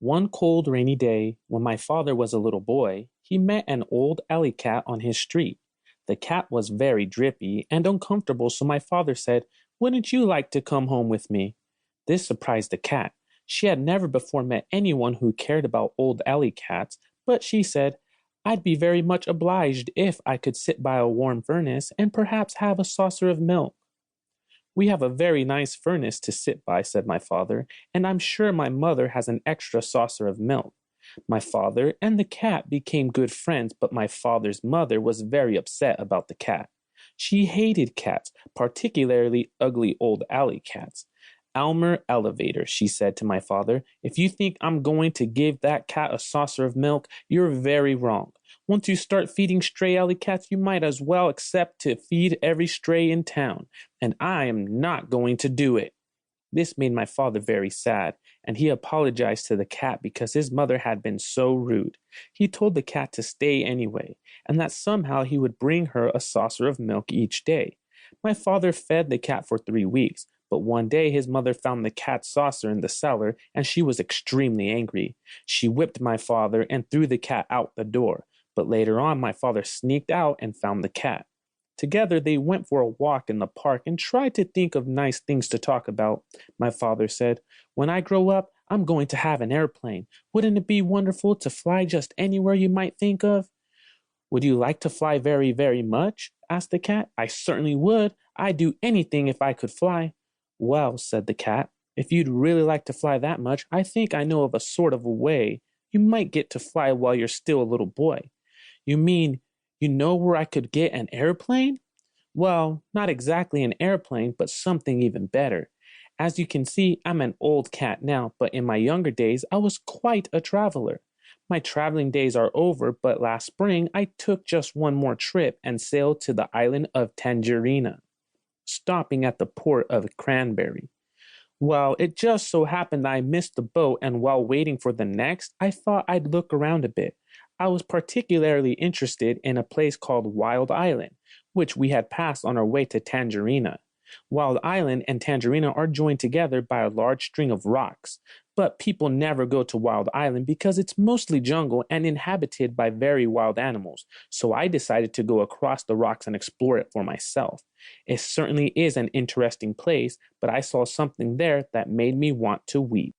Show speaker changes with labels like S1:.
S1: One cold, rainy day, when my father was a little boy, he met an old alley cat on his street. The cat was very drippy and uncomfortable, so my father said, "Wouldn't you like to come home with me?" This surprised the cat. She had never before met anyone who cared about old alley cats, but she said, "I'd be very much obliged if I could sit by a warm furnace and perhaps have a saucer of milk." "We have a very nice furnace to sit by," said my father, "and I'm sure my mother has an extra saucer of milk." My father and the cat became good friends, but my father's mother was very upset about the cat. She hated cats, particularly ugly old alley cats. "Elmer Elevator," she said to my father, "if you think I'm going to give that cat a saucer of milk, you're very wrong. Once you start feeding stray alley cats, you might as well accept to feed every stray in town, and I am not going to do it." This made my father very sad, and he apologized to the cat because his mother had been so rude. He told the cat to stay anyway, and that somehow he would bring her a saucer of milk each day. My father fed the cat for 3 weeks, but one day his mother found the cat's saucer in the cellar, and she was extremely angry. She whipped my father and threw the cat out the door, but later on my father sneaked out and found the cat. Together they went for a walk in the park and tried to think of nice things to talk about. My father said, "When I grow up, I'm going to have an airplane. Wouldn't it be wonderful to fly just anywhere you might think of?" "Would you like to fly very, very much?" asked the cat. "I certainly would. I'd do anything if I could fly." "Well," said the cat, "if you'd really like to fly that much, I think I know of a sort of a way you might get to fly while you're still a little boy." "You mean you know where I could get an airplane?" "Well, not exactly an airplane, but something even better. As you can see, I'm an old cat now, but in my younger days, I was quite a traveler. My traveling days are over, but last spring I took just one more trip and sailed to the island of Tangerina, stopping at the port of Cranberry. Well, it just so happened I missed the boat, and while waiting for the next, I thought I'd look around a bit. I was particularly interested in a place called Wild Island, which we had passed on our way to Tangerina. Wild Island and Tangerina are joined together by a large string of rocks, but people never go to Wild Island because it's mostly jungle and inhabited by very wild animals, so I decided to go across the rocks and explore it for myself. It certainly is an interesting place, but I saw something there that made me want to weep.